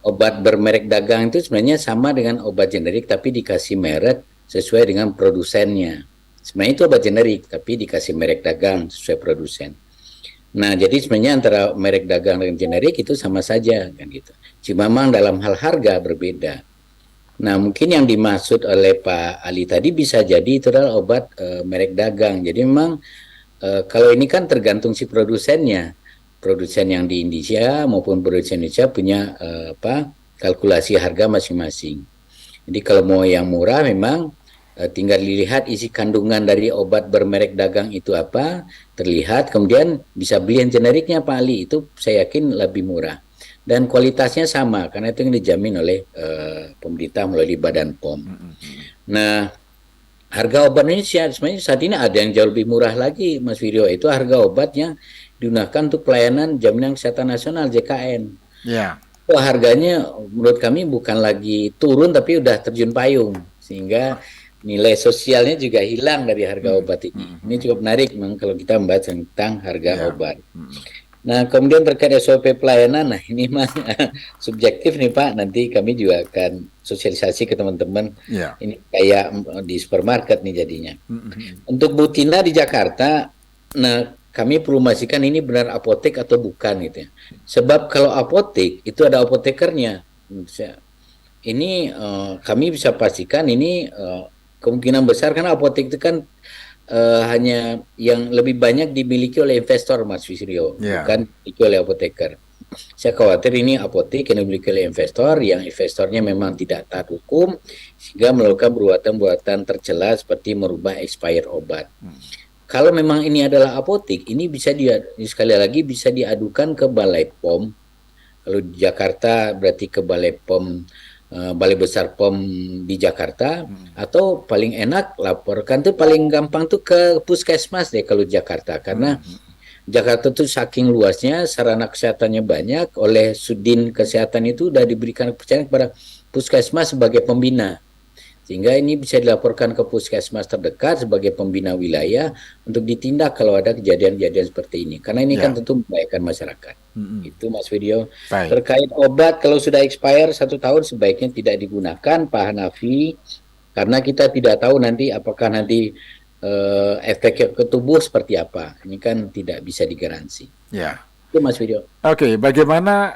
Obat bermerek dagang itu sebenarnya sama dengan obat generik tapi dikasih merek sesuai dengan produsennya. Sebenarnya itu obat generik tapi dikasih merek dagang sesuai produsen. Nah, jadi sebenarnya antara merek dagang dan generik itu sama saja kan gitu. Cuma memang dalam hal harga berbeda. Nah, mungkin yang dimaksud oleh Pak Ali tadi bisa jadi itu adalah obat merek dagang. Jadi memang kalau ini kan tergantung si produsennya. Produsen yang di Indonesia maupun produsen Indonesia punya kalkulasi harga masing-masing. Jadi kalau mau yang murah memang tinggal dilihat isi kandungan dari obat bermerek dagang itu apa, terlihat, kemudian bisa beli yang generiknya Pak Ali, itu saya yakin lebih murah. Dan kualitasnya sama, karena itu yang dijamin oleh pemerintah melalui Badan POM. Nah, harga obat Indonesia sebenarnya saat ini ada yang jauh lebih murah lagi, Mas Wiryo, itu harga obat yang digunakan untuk pelayanan Jaminan Kesehatan Nasional, JKN. Ya. Oh, harganya menurut kami bukan lagi turun, tapi udah terjun payung, sehingga nilai sosialnya juga hilang dari harga obat ini. Ini cukup menarik memang kalau kita membahas tentang harga obat. Nah, kemudian terkait SOP pelayanan, nah ini mah subjektif nih Pak, nanti kami juga akan sosialisasi ke teman-teman. Ini kayak di supermarket nih jadinya. Untuk Bu Tina di Jakarta, nah kami perlu memastikan ini benar apotek atau bukan gitu ya. Sebab kalau apotek itu ada apotekernya. Ini kami bisa pastikan ini kemungkinan besar karena apotek itu kan hanya yang lebih banyak dimiliki oleh investor, Mas Wisrio, bukan dimiliki oleh apoteker. Saya khawatir ini apotek yang dimiliki oleh investor, yang investornya memang tidak taat hukum, sehingga melakukan perbuatan-perbuatan tercela seperti merubah expired obat. Kalau memang ini adalah apotek, ini bisa sekali lagi bisa diadukan ke Balai POM. Kalau di Jakarta berarti ke Balai POM, Balai Besar POM di Jakarta, atau paling enak laporkan tuh paling gampang tuh ke Puskesmas deh kalau Jakarta, karena Jakarta tuh saking luasnya, sarana kesehatannya banyak, oleh Sudin Kesehatan itu sudah diberikan kepercayaan kepada Puskesmas sebagai pembina. Sehingga ini bisa dilaporkan ke Puskesmas terdekat sebagai pembina wilayah untuk ditindak kalau ada kejadian-kejadian seperti ini. Karena ini kan tentu membahayakan masyarakat. Itu Mas Widyo. Terkait obat, kalau sudah expire 1 tahun sebaiknya tidak digunakan, Pak Hanafi, karena kita tidak tahu nanti apakah nanti efeknya ke tubuh seperti apa. Ini kan tidak bisa digaransi. Itu Mas Widyo. Oke, bagaimana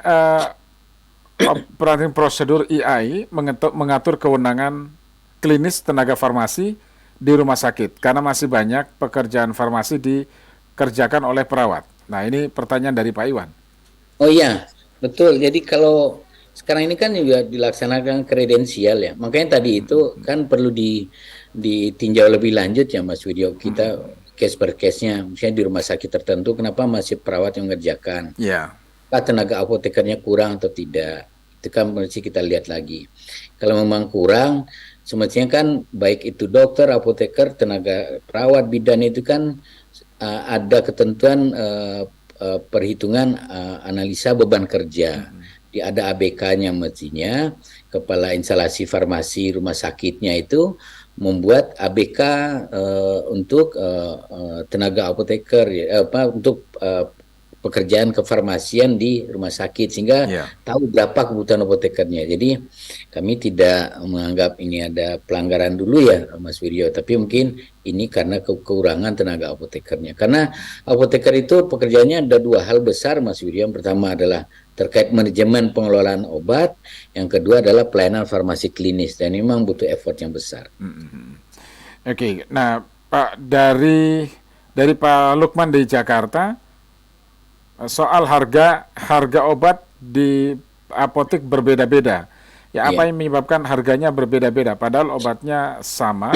prosedur IAI mengatur kewenangan klinis tenaga farmasi di rumah sakit, karena masih banyak pekerjaan farmasi dikerjakan oleh perawat. Nah, ini pertanyaan dari Pak Iwan. Oh iya, betul. Jadi kalau sekarang ini kan juga dilaksanakan kredensial ya, makanya tadi itu kan perlu ditinjau lebih lanjut ya Mas Widyo. Kita case per case-nya, misalnya di rumah sakit tertentu kenapa masih perawat yang mengerjakan? Apakah tenaga apotekernya kurang atau tidak? Itu kan mesti kita lihat lagi. Kalau memang kurang, semestinya kan baik itu dokter, apoteker, tenaga perawat, bidan itu kan ada ketentuan perhitungan analisa beban kerja. Ada ABK-nya mestinya, kepala instalasi farmasi rumah sakitnya itu membuat ABK untuk tenaga apoteker, untuk pekerjaan kefarmasian di rumah sakit, sehingga tahu berapa kebutuhan apotekernya. Jadi kami tidak menganggap ini ada pelanggaran dulu ya Mas Wiryo, tapi mungkin ini karena kekurangan tenaga apotekernya. Karena apoteker itu pekerjaannya ada 2 hal besar Mas Wiryo. Yang pertama adalah terkait manajemen pengelolaan obat, yang kedua adalah pelayanan farmasi klinis, dan memang butuh effort yang besar. Oke, nah Pak, dari Pak Lukman di Jakarta, soal harga obat di apotek berbeda-beda. Ya, apa yang menyebabkan harganya berbeda-beda? Padahal obatnya sama.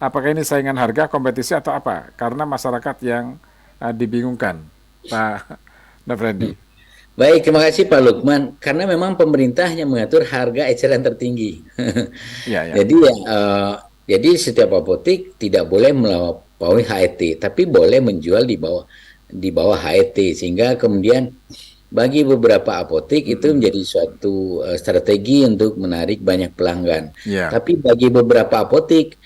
Apakah ini saingan harga, kompetisi atau apa? Karena masyarakat yang dibingungkan, Pak Nafrendi. Baik, terima kasih Pak Lukman. Karena memang pemerintah yang mengatur harga eceran tertinggi. Jadi setiap apotek tidak boleh melampaui HET, tapi boleh menjual di bawah HET, sehingga kemudian bagi beberapa apotek itu menjadi suatu strategi untuk menarik banyak pelanggan. Tapi bagi beberapa apotek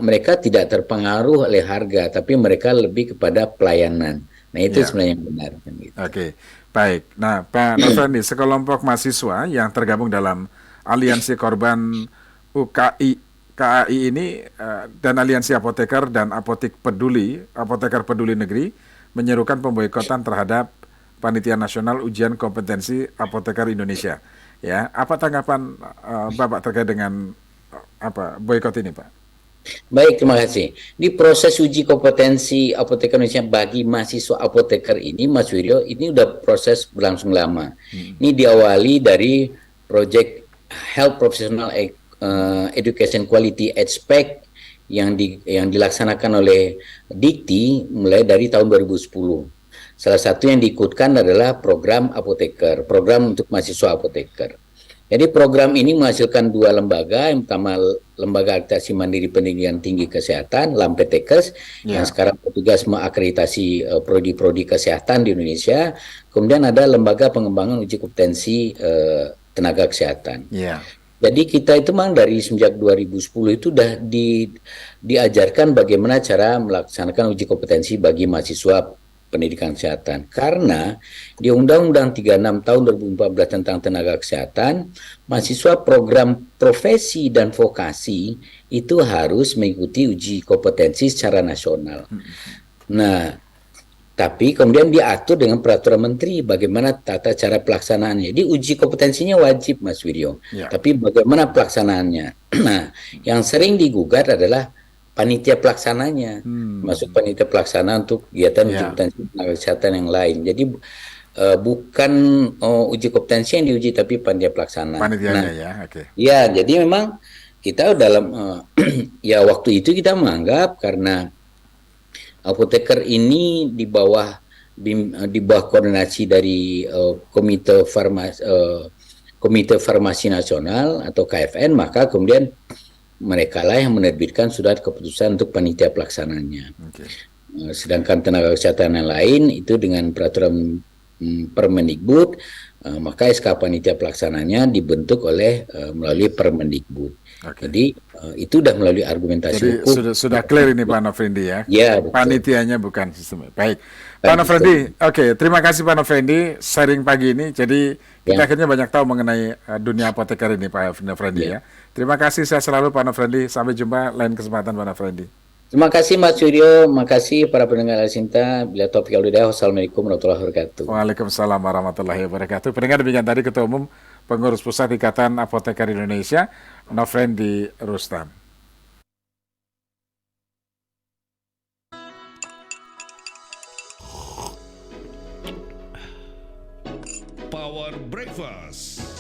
mereka tidak terpengaruh oleh harga, tapi mereka lebih kepada pelayanan. Nah, itu sebenarnya yang benar. Gitu. Oke, baik. Nah, Pak Nofrandi, sekelompok mahasiswa yang tergabung dalam Aliansi Korban KAI ini dan Aliansi Apoteker dan Apoteker Peduli Negeri menyerukan pemboikotan terhadap Panitia Nasional Ujian Kompetensi Apoteker Indonesia. Ya, apa tanggapan Bapak terkait dengan boikot ini, Pak? Baik, terima kasih. Di proses uji kompetensi apoteker Indonesia bagi mahasiswa apoteker ini, Mas Wiryo, ini udah proses berlangsung lama. Ini diawali dari Project Health Professional Education Quality Aspect yang dilaksanakan oleh Dikti mulai dari tahun 2010. Salah satu yang diikutkan adalah program apoteker, program untuk mahasiswa apoteker. Jadi program ini menghasilkan dua lembaga, yang pertama Lembaga Akreditasi Mandiri Pendidikan Tinggi Kesehatan, LAMPTEKES, yang sekarang bertugas mengakreditasi prodi-prodi kesehatan di Indonesia. Kemudian ada Lembaga Pengembangan Uji Kompetensi Tenaga Kesehatan. Jadi kita itu memang dari sejak 2010 itu sudah diajarkan bagaimana cara melaksanakan uji kompetensi bagi mahasiswa pendidikan kesehatan. Karena di Undang-Undang 36 tahun 2014 tentang tenaga kesehatan, mahasiswa program profesi dan vokasi itu harus mengikuti uji kompetensi secara nasional. Nah, tapi kemudian diatur dengan peraturan menteri bagaimana tata cara pelaksanaannya. Jadi uji kompetensinya wajib, Mas Wiryo. Tapi bagaimana pelaksanaannya? Nah, yang sering digugat adalah panitia pelaksananya, masuk panitia pelaksana untuk kegiatan uji kompetensi tenaga kesehatan yang lain. Jadi bukan uji kompetensi yang diuji, tapi panitia pelaksana. Panitianya Ya, jadi memang kita dalam ya waktu itu kita menganggap karena apoteker ini di bawah koordinasi dari Komite Farmasi Nasional atau KFN, maka kemudian mereka lah yang menerbitkan surat keputusan untuk panitia pelaksananya. Sedangkan tenaga kesehatan yang lain itu dengan peraturan Permendikbud, maka SK panitia pelaksananya dibentuk oleh melalui Permendikbud. Jadi itu sudah melalui argumentasi hukum. Sudah clear ini Pak Nofrindi ya. Ya, betul. Panitianya bukan sistem. Baik. Pak Nofrindi, terima kasih Pak Nofrindi sharing pagi ini. Jadi kita akhirnya banyak tahu mengenai dunia apoteker ini Pak Nofrindi ya. Terima kasih, saya selalu Pak Nofrindi. Sampai jumpa lain kesempatan Pak Nofrindi. Terima kasih Mas Wiryo, makasih para pendengar Al-Sinta. Bila topik al-hidayah, wassalamualaikum warahmatullahi wabarakatuh. Waalaikumsalam warahmatullahi wabarakatuh. Pendengar, demikian tadi Ketua Umum Pengurus Pusat Ikatan Apoteker Indonesia, Nofrindi Rustam. Power Breakfast.